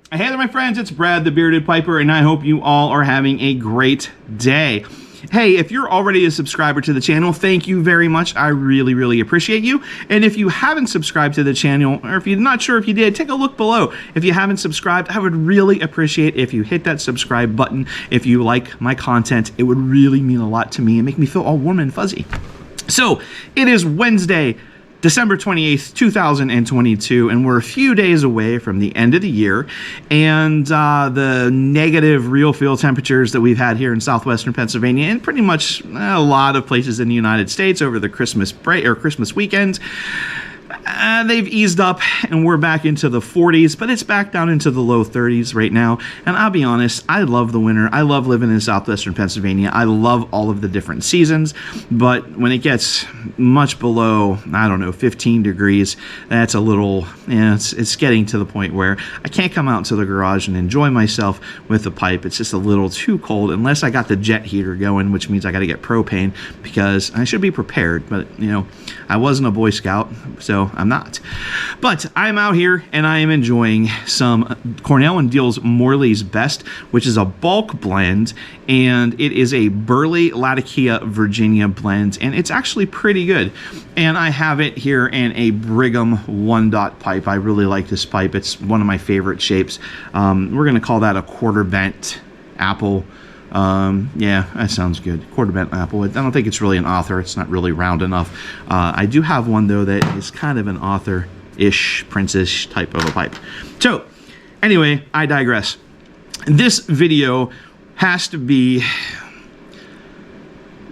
Hey there, my friends, it's Brad the Bearded Piper, and I hope you all are having a great day. Hey, if you're already a subscriber to the channel, thank you very much. I really appreciate you. And if you haven't subscribed to the channel, or if you're not sure if you did, take a look below. If you haven't subscribed, I would really appreciate if you hit that subscribe button. If you like my content, it would really mean a lot to me and make me feel all warm and fuzzy. So, it is Wednesday, December 28th, 2022, and we're a few days away from the end of the year, and the negative real feel temperatures that we've had here in southwestern Pennsylvania and pretty much a lot of places in the United States over the Christmas break or Christmas weekend, they've eased up and we're back into the 40s, but it's back down into the low 30s right now. And I'll be honest, I love the winter. I love living in southwestern Pennsylvania. I love all of the different seasons, but when it gets much below, I don't know, 15 degrees, that's a little, it's getting to the point where I can't come out to the garage and enjoy myself with the pipe. It's just a little too cold unless I got the jet heater going, which means I got to get propane because I should be prepared, but you know, I wasn't a Boy Scout, so I'm not. But I'm out here and I am enjoying some Cornell and Deal's Morley's Best, which is a bulk blend, and it is a Burley Latakia Virginia blend, and it's actually pretty good. And I have it here in a Brigham 1-dot pipe. I really like this pipe. It's one of my favorite shapes. We're going to call that a quarter bent apple. Yeah, that sounds good. Quarter bent apple. I don't think it's really an author. It's not really round enough. I do have one though that is kind of an author-ish, princess type of a pipe. So, anyway, I digress. This video has to be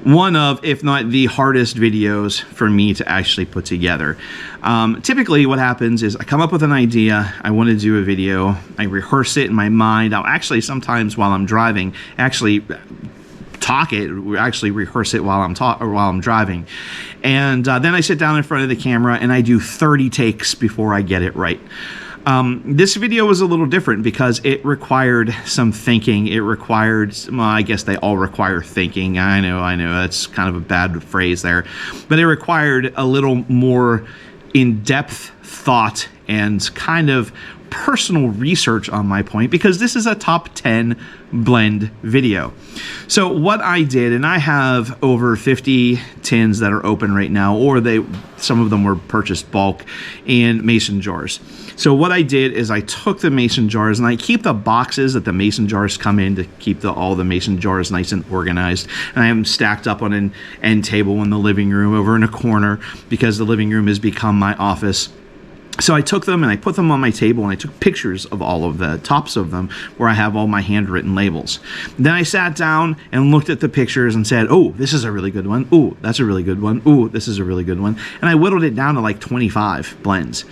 one of, if not the hardest videos for me to actually put together. Typically what happens is I come up with an idea, I want to do a video, I rehearse it in my mind. I'll actually sometimes while I'm driving, actually rehearse it while I'm driving. And then I sit down in front of the camera and I do 30 takes before I get it right. This video was a little different because it required some thinking. It required, well, I guess they all require thinking. I know, that's kind of a bad phrase there. But it required a little more in-depth thought and kind of personal research on my point, because this is a top 10 blend video. So what I did, and I have over 50 tins that are open right now, or some of them were purchased bulk in mason jars. So what I did is I took the mason jars, and I keep the boxes that the mason jars come in to keep all the mason jars nice and organized. And I have them stacked up on an end table in the living room over in a corner because the living room has become my office. So I took them and I put them on my table and I took pictures of all of the tops of them where I have all my handwritten labels. Then I sat down and looked at the pictures and said, oh, this is a really good one. Ooh, that's a really good one. Ooh, this is a really good one. And I whittled it down to like 25 blends.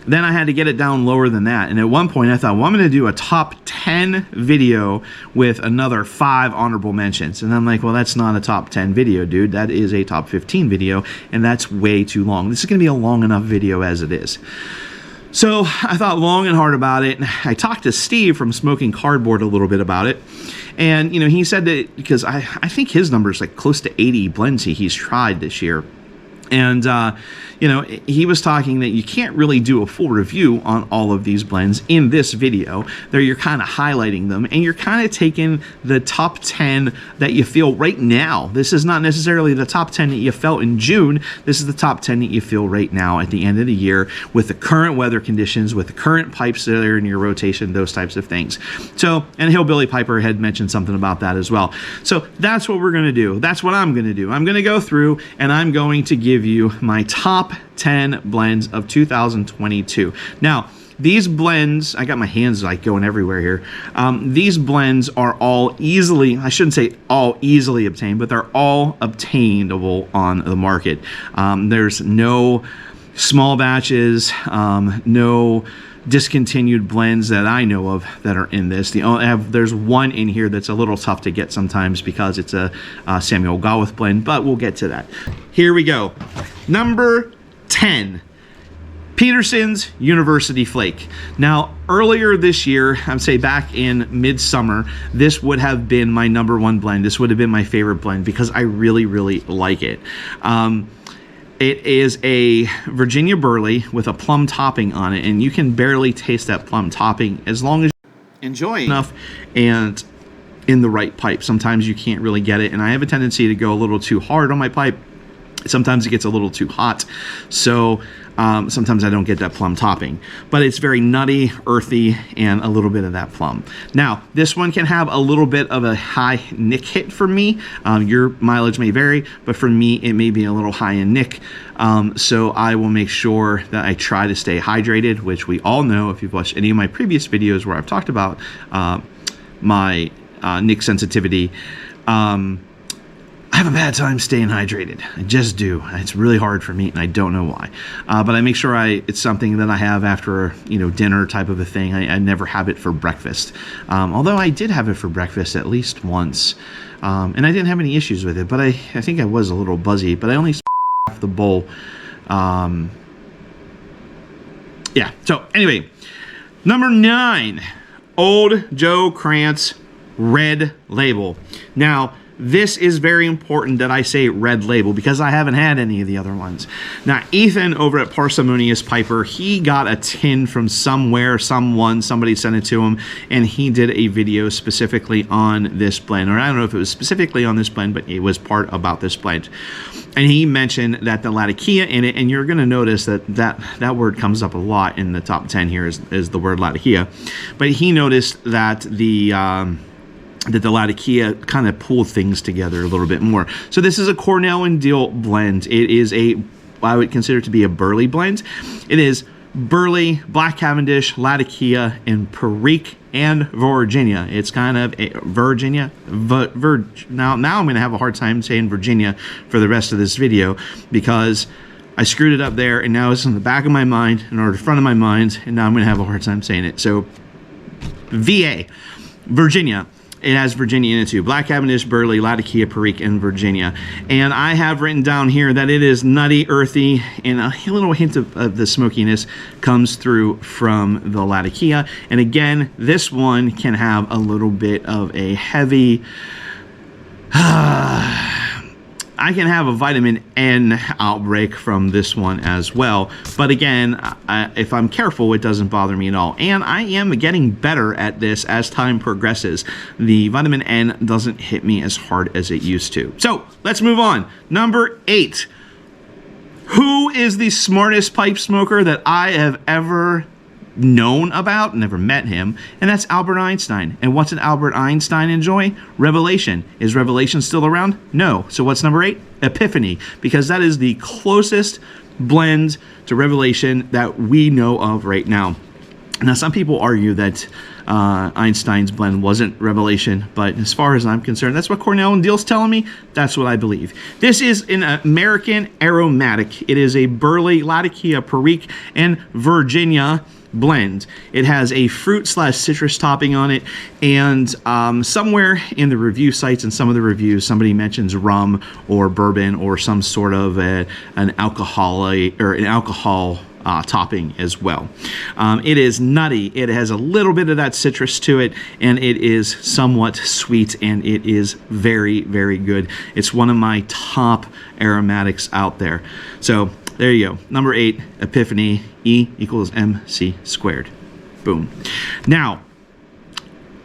Then I had to get it down lower than that. And at one point I thought, well, I'm going to do a top 10 video with another 5 honorable mentions. And I'm like, well, that's not a top 10 video, dude. That is a top 15 video. And that's way too long. This is going to be a long enough video as it is. So I thought long and hard about it. I talked to Steve from Smoking Cardboard a little bit about it. And, you know, he said that because I think his number is like close to 80 blends he's tried this year. And, you know, he was talking that you can't really do a full review on all of these blends in this video. There you're kind of highlighting them, and you're kind of taking the top 10 that you feel right now. This is not necessarily the top 10 that you felt in June. This is the top 10 that you feel right now at the end of the year with the current weather conditions, with the current pipes that are in your rotation, those types of things. So, and Hillbilly Piper had mentioned something about that as well. So that's what we're going to do. That's what I'm going to do. I'm going to go through and I'm going to give you my top 10 blends of 2022. Now, these blends, I got my hands like going everywhere here. These blends are all easily, I shouldn't say all easily obtained, but they're all obtainable on the market. There's no small batches, no discontinued blends that I know of that are in this. There's one in here that's a little tough to get sometimes because it's a Samuel Gawith blend, but we'll get to that. Here we go. Number 10, Petersons University Flake. Now, earlier this year, I'd say back in midsummer, this would have been my number 1 blend. This would have been my favorite blend because I really, really like it. It is a Virginia Burley with a plum topping on it, and you can barely taste that plum topping as long as you enjoy enough and in the right pipe. Sometimes you can't really get it, and I have a tendency to go a little too hard on my pipe. Sometimes it gets a little too hot, so sometimes I don't get that plum topping. But it's very nutty, earthy, and a little bit of that plum. Now, this one can have a little bit of a high nick hit for me. Your mileage may vary, but for me, it may be a little high in nick. So I will make sure that I try to stay hydrated, which we all know if you've watched any of my previous videos where I've talked about my nick sensitivity. I have a bad time staying hydrated. I just do. It's really hard for me, and I don't know why. But I make sure it's something that I have after, dinner type of a thing. I never have it for breakfast. Although I did have it for breakfast at least once, and I didn't have any issues with it. But I think I was a little buzzy. But I only half the bowl. Yeah. So anyway, number 9, Old Joe Krantz Red Label. Now, this is very important that I say red label because I haven't had any of the other ones. Now, Ethan over at Parsimonious Piper, he got a tin from somewhere, somebody sent it to him, and he did a video specifically on this blend. Or I don't know if it was specifically on this blend, but it was part about this blend. And he mentioned that the Latakia in it, and you're going to notice that word comes up a lot in the top 10 here is the word Latakia. But he noticed that the Latakia kind of pulled things together a little bit more. So this is a Cornell and Deal blend. It is I would consider it to be a Burley blend. It is Burley, Black Cavendish, Latakia, and Perique and Virginia. It's kind of a Virginia. Now I'm going to have a hard time saying Virginia for the rest of this video because I screwed it up there, and now it's in the back of my mind or the front of my mind, and now I'm going to have a hard time saying it. So VA, Virginia. It has Virginia in it too. Black Cavendish, Burley, Latakia, Perique, and Virginia. And I have written down here that it is nutty, earthy, and a little hint of the smokiness comes through from the Latakia. And again, this one can have a little bit of a heavy... I can have a vitamin N outbreak from this one as well. But again, if I'm careful, it doesn't bother me at all. And I am getting better at this as time progresses. The vitamin N doesn't hit me as hard as it used to. So let's move on. Number 8. Who is the smartest pipe smoker that I have ever known about? Never met him, and that's Albert Einstein. And what's an Albert Einstein enjoy? Revelation. Is Revelation still around? No. So what's number 8? Epiphany, because that is the closest blend to Revelation that we know of right now. Now, some people argue that Einstein's blend wasn't Revelation, but as far as I'm concerned, that's what Cornell and Deal's telling me. That's what I believe. This is an American aromatic. It is a Burley, Latakia, Perique, and Virginia blend. It has a fruit/citrus topping on it, and somewhere in the review sites and some of the reviews, somebody mentions rum or bourbon or some sort of an alcohol topping as well. It is nutty. It has a little bit of that citrus to it, and it is somewhat sweet, and it is very, very good. It's one of my top aromatics out there. So there you go. Number 8, Epiphany, E equals MC squared. Boom. Now,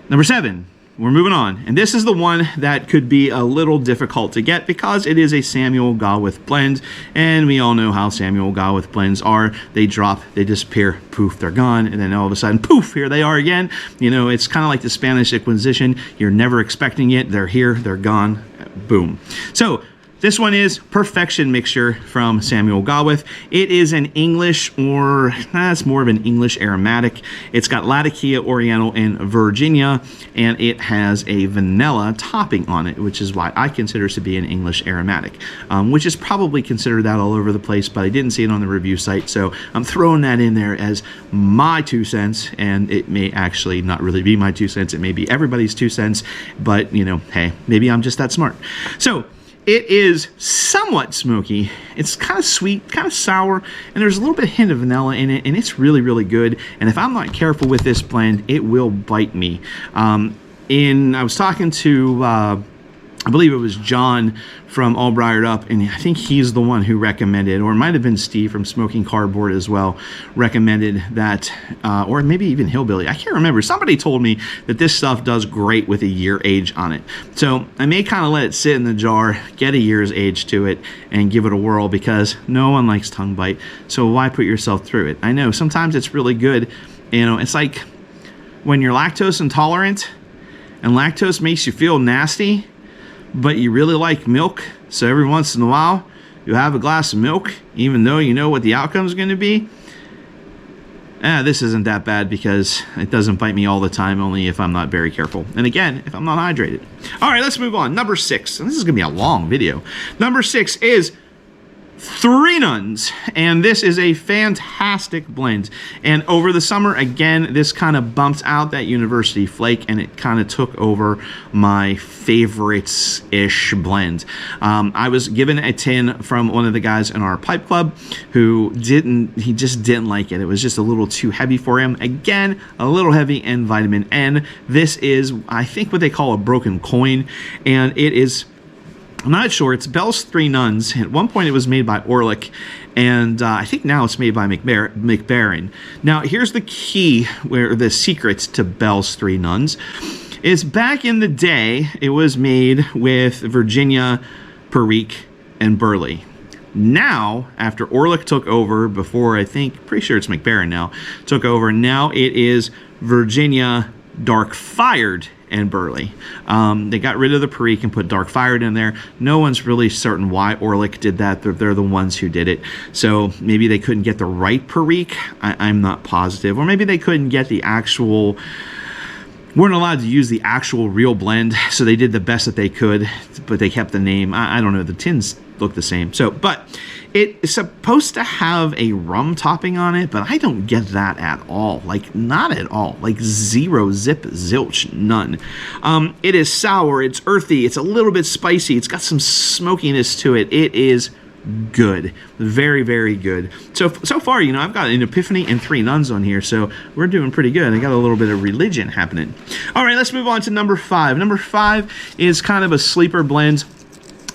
number 7, we're moving on. And this is the one that could be a little difficult to get because it is a Samuel Gawith blend. And we all know how Samuel Gawith blends are. They drop, they disappear, poof, they're gone. And then all of a sudden, poof, here they are again. You know, it's kind of like the Spanish Inquisition. You're never expecting it. They're here, they're gone, boom. So this one is Perfection Mixture from Samuel Gawith. It is an English, or it's more of an English aromatic. It's got Latakia, Oriental, and Virginia, and it has a vanilla topping on it, which is why I consider it to be an English aromatic, which is probably considered that all over the place, but I didn't see it on the review site, so I'm throwing that in there as my 2 cents, and it may actually not really be my 2 cents. It may be everybody's 2 cents, but, you know, hey, maybe I'm just that smart. So it is somewhat smoky. It's kind of sweet, kind of sour, and there's a little bit of hint of vanilla in it, and it's really, really good. And if I'm not careful with this blend, it will bite me. I was talking to I believe it was John from All Briared Up, and I think he's the one who recommended, or it might have been Steve from Smoking Cardboard as well, recommended that, or maybe even Hillbilly. I can't remember. Somebody told me that this stuff does great with a year age on it. So I may kind of let it sit in the jar, get a year's age to it, and give it a whirl, because no one likes tongue bite. So why put yourself through it? I know sometimes it's really good. You know, it's like when you're lactose intolerant and lactose makes you feel nasty, but you really like milk, so every once in a while you have a glass of milk, even though you know what the outcome is going to be. This isn't that bad, because it doesn't bite me all the time, only if I'm not very careful. And again, if I'm not hydrated. All right, let's move on. Number 6, and this is going to be a long video. Number 6 is 3 Nuns, and this is a fantastic blend. And over the summer, again, this kind of bumped out that University Flake, and it kind of took over my favorites-ish blend. I was given a tin from one of the guys in our pipe club who just didn't like it. It was just a little too heavy for him. Again, a little heavy in vitamin N. This is, I think, what they call a broken coin, and it is, I'm not sure. It's Bell's 3 Nuns. At one point, it was made by Orlick, and I think now it's made by McBaron. Now, here's the key, where the secret to Bell's 3 Nuns is back in the day, it was made with Virginia, Perique, and Burley. Now, after Orlick took over, before I think, pretty sure it's McBaron now, took over, now it is Virginia, Dark Fired, and Burley. They got rid of the Perique and put Dark Fired in there. No one's really certain why Orlick did that. They're the ones who did it. So maybe they couldn't get the right Perique. I'm not positive. Or maybe they couldn't get the actual, weren't allowed to use the actual real blend, so they did the best that they could, but they kept the name. I don't know. The tins look the same. So, but it is supposed to have a rum topping on it, but I don't get that at all. Like, not at all. Like, zero, zip, zilch, none. It is sour. It's earthy. It's a little bit spicy. It's got some smokiness to it. It is good. Very, very good. So far, you know, I've got an Epiphany and 3 Nuns on here, so we're doing pretty good. I got a little bit of religion happening. All right, let's move on to number 5. Number 5 is kind of a sleeper blend.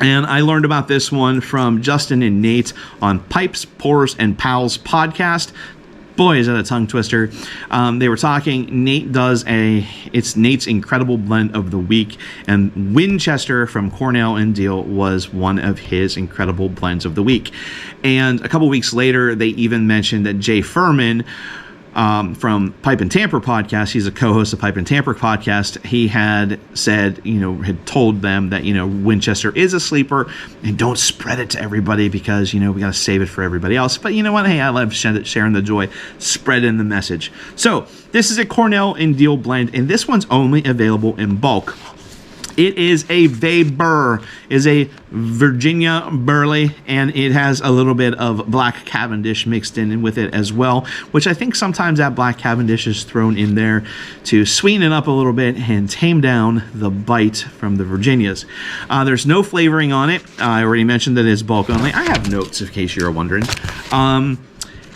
And I learned about this one from Justin and Nate on Pipes, Pours, and Pals podcast. Boy, is that a tongue twister. They were talking. Nate does it's Nate's incredible blend of the week. And Winchester from Cornell and Deal was one of his incredible blends of the week. And a couple weeks later, they even mentioned that Jay Furman, from Pipe and Tamper podcast, he's a co-host of Pipe and Tamper podcast, he had said, you know, had told them that, you know, Winchester is a sleeper and don't spread it to everybody, because, you know, we got to save it for everybody else. But you know what? Hey, I love sharing the joy, spreading the message. So this is a Cornell and Deal blend, and this one's only available in bulk. It is a Weber, is a Virginia Burley, and it has a little bit of Black Cavendish mixed in with it as well, which I think sometimes that Black Cavendish is thrown in there to sweeten it up a little bit and tame down the bite from the Virginias. There's no flavoring on it. I already mentioned that it's bulk only. I have notes in case you're wondering.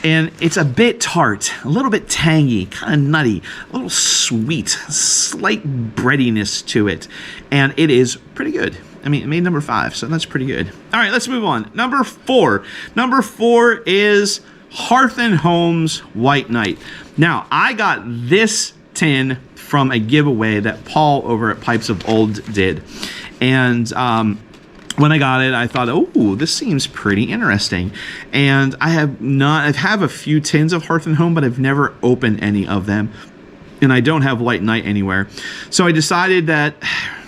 And it's a bit tart, a little bit tangy, kind of nutty, a little sweet, slight breadiness to it. And it is pretty good. I mean, it made number 5, so that's pretty good. All right, let's move on. Number 4. Number 4 is Hearth and Home's White Knight. Now, I got this tin from a giveaway that Paul over at Pipes of Old did. And when I got it, I thought, oh, this seems pretty interesting. And I have a few tins of Hearth and Home, but I've never opened any of them. And I don't have White Knight anywhere. So I decided that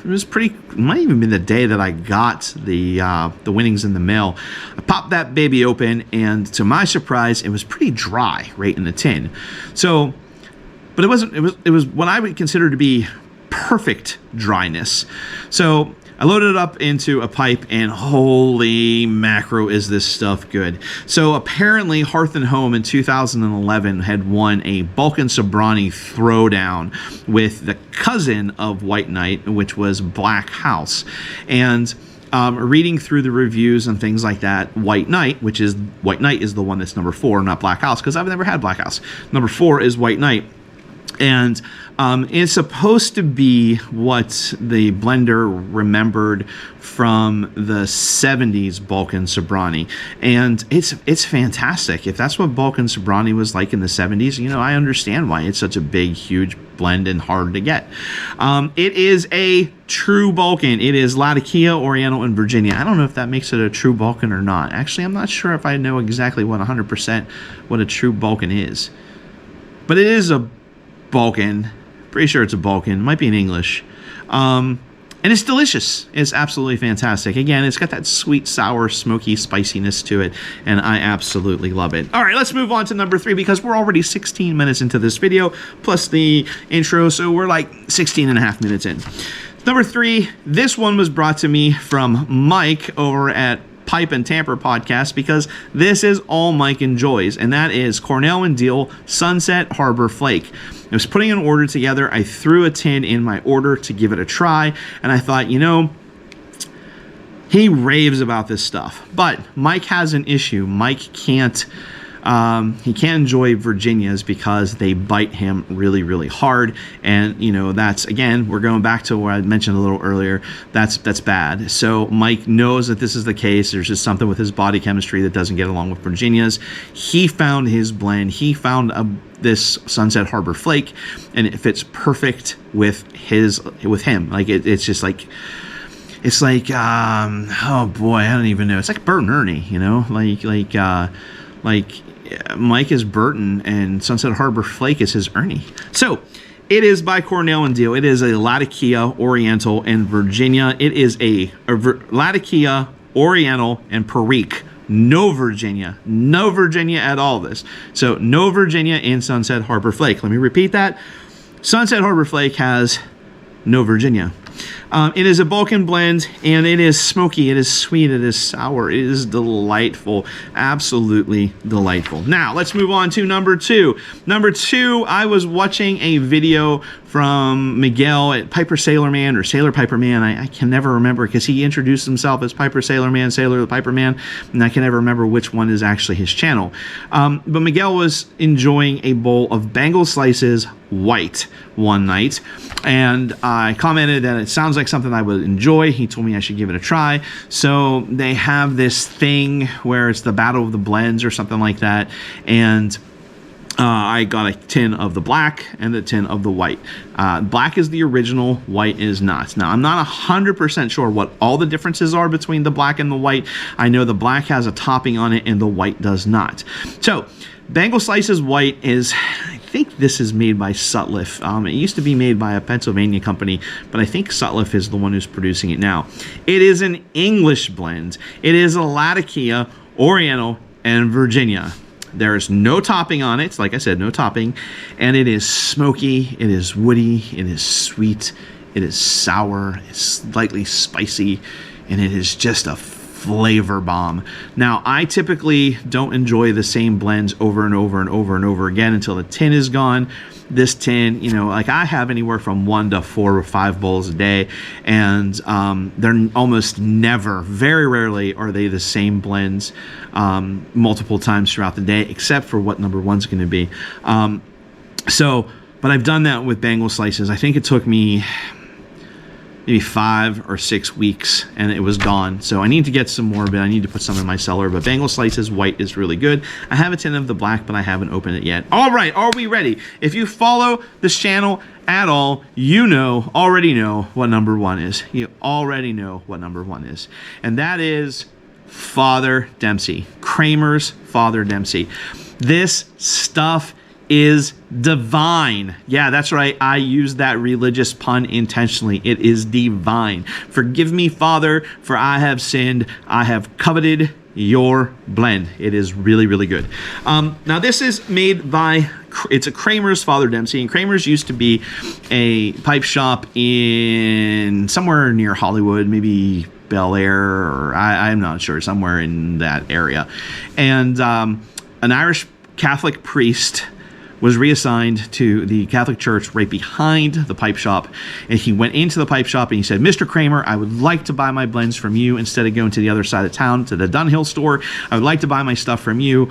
it might even been the day that I got the winnings in the mail. I popped that baby open, and to my surprise, it was pretty dry right in the tin. So, but it was what I would consider to be perfect dryness. So I loaded it up into a pipe, and holy macro, is this stuff good. So apparently Hearth and Home in 2011 had won a Balkan Sobrani throwdown with the cousin of White Knight, which was Black House. And reading through the reviews and things like that, White Knight is the one that's number 4, not Black House, because I've never had Black House. Number 4 is White Knight. And it's supposed to be what the blender remembered from the 70s Balkan Sobrani. And it's fantastic. If that's what Balkan Sobrani was like in the 70s, you know, I understand why it's such a big, huge blend and hard to get. It is a true Balkan. It is Latakia, Oriental, and Virginia. I don't know if that makes it a true Balkan or not. Actually, I'm not sure if I know exactly what 100% what a true Balkan is. But it is a Balkan. Pretty sure it's a Balkan. It might be in English. And it's delicious. It's absolutely fantastic. Again, it's got that sweet, sour, smoky spiciness to it, and I absolutely love it. All right, let's move on to number 3 because we're already 16 minutes into this video, plus the intro, so we're like 16 and a half minutes in. Number 3, this one was brought to me from Mike over at Pipe and Tamper podcast because this is all Mike enjoys, and that is Cornell and Deal Sunset Harbor Flake. I was putting an order together. I threw a tin in my order to give it a try, and I thought, you know, he raves about this stuff, but Mike has an issue. Mike can't enjoy Virginias because they bite him really, really hard. And, you know, that's, again, we're going back to what I mentioned a little earlier. That's bad. So Mike knows that this is the case. There's just something with his body chemistry that doesn't get along with Virginias. He found his blend. He found this Sunset Harbor Flake, and it fits perfect with him. Like, it's just like, it's like, oh boy, I don't even know. It's like Bert and Ernie, you know, like Mike is Burton and Sunset Harbor Flake is his Ernie. So it is by Cornell and Deal. It is a Latakia, Oriental, and Virginia. It is a Latakia, Oriental, and Perique. No Virginia at all this. So no Virginia in Sunset Harbor Flake. Let me repeat that. Sunset Harbor Flake has no Virginia. It is a Balkan blend, and it is smoky, it is sweet, it is sour, it is delightful, absolutely delightful. Now, let's move on to number 2. Number 2, I was watching a video from Miguel at Piper Sailor Man or Sailor Piper Man. I can never remember because he introduced himself as Piper Sailor Man, Sailor the Piper Man, and I can never remember which one is actually his channel. But Miguel was enjoying a bowl of Bangle slices white one night, and I commented that it sounds like something I would enjoy. He told me I should give it a try. So they have this thing where it's the Battle of the Blends or something like that, and I got a tin of the black and a tin of the white. Black is the original, white is not. Now, I'm not 100% sure what all the differences are between the black and the white. I know the black has a topping on it and the white does not. So, Bangle Slices White is, I think this is made by Sutliff. It used to be made by a Pennsylvania company, but I think Sutliff is the one who's producing it now. It is an English blend. It is a Latakia, Oriental, and Virginia. There's no topping on it. Like I said, no topping. And it is smoky. It is woody. It is sweet. It is sour. It's slightly spicy. And it is just a flavor bomb. Now, I typically don't enjoy the same blends over and over and over and over again until the tin is gone. This tin, you know, like I have anywhere from 1 to 4 or 5 bowls a day, and they're almost never, very rarely are they the same blends multiple times throughout the day, except for what number 1's going to be. But I've done that with Bangle Slices. I think it took me maybe 5 or 6 weeks, and it was gone. So I need to get some more, but I need to put some in my cellar. But Bangle Slices white is really good. I have a tin of the black, but I haven't opened it yet. All right, are we ready? If you follow this channel at all, you already know what number 1 is. You already know what number 1 is. And that is Father Dempsey. Kramers Father Dempsey. This stuff is divine. Yeah, that's right. I used that religious pun intentionally. It is divine. Forgive me, Father, for I have sinned. I have coveted your blend. It is really, really good. Now, this is made by, it's a Kramers Father Dempsey, and Kramers used to be a pipe shop in somewhere near Hollywood, maybe Bel Air, or I'm not sure, somewhere in that area. And an Irish Catholic priest was reassigned to the Catholic Church right behind the pipe shop. And he went into the pipe shop and he said, Mr. Kramer, I would like to buy my blends from you instead of going to the other side of town to the Dunhill store. I would like to buy my stuff from you.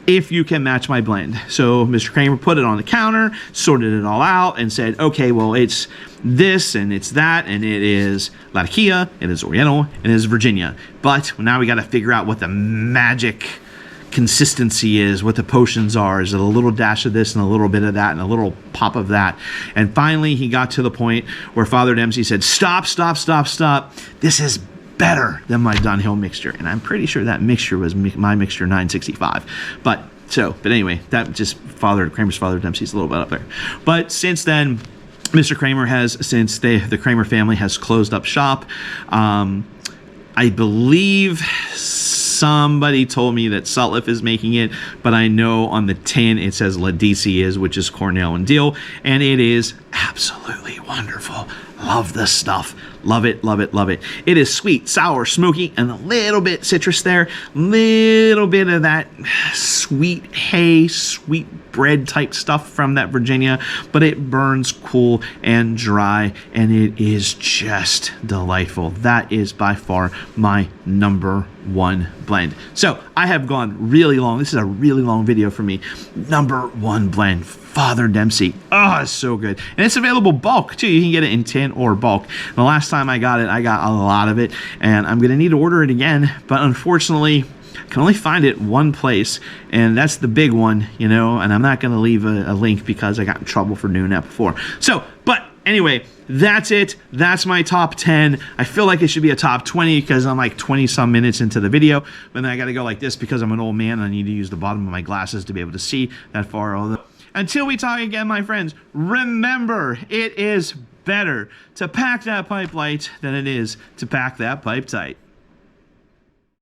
if you can match my blend. So Mr. Kramer put it on the counter, sorted it all out, and said, okay, well, it's this and it's that, and it is Latakia, it is Oriental, and it is Virginia. But now we got to figure out what the magic consistency is, what the potions are. Is it a little dash of this and a little bit of that and a little pop of that? And finally, he got to the point where Father Dempsey said, stop, stop, stop, stop. This is better than my Dunhill mixture. And I'm pretty sure that mixture was my mixture 965. But anyway, that just Kramer's Father Dempsey's a little bit up there. But since then, Mr. Kramer the Kramer family has closed up shop. I believe somebody told me that Sutliff is making it, but I know on the tin it says Ladisi which is Cornell and Deal, and it is absolutely wonderful. Love this stuff. Love it, love it, love it. It is sweet, sour, smoky, and a little bit citrus there. Little bit of that sweet hay, sweet bread type stuff from that Virginia, but it burns cool and dry, and it is just delightful. That is by far my #1 blend. So I have gone really long. This is a really long video for me. #1 blend, Father Dempsey. Oh, it's so good. And it's available bulk too. You can get it in tin or bulk. The last time I got it, I got a lot of it, and I'm gonna need to order it again, but unfortunately I can only find it one place, and that's the big one, you know, and I'm not gonna leave a link because I got in trouble for doing that before. So, but anyway, that's it. That's my top 10. I feel like it should be a top 20 because I'm like 20 some minutes into the video, but then I gotta go like this because I'm an old man and I need to use the bottom of my glasses to be able to see that far. Although, until we talk again, my friends, remember, it is better to pack that pipe light than it is to pack that pipe tight.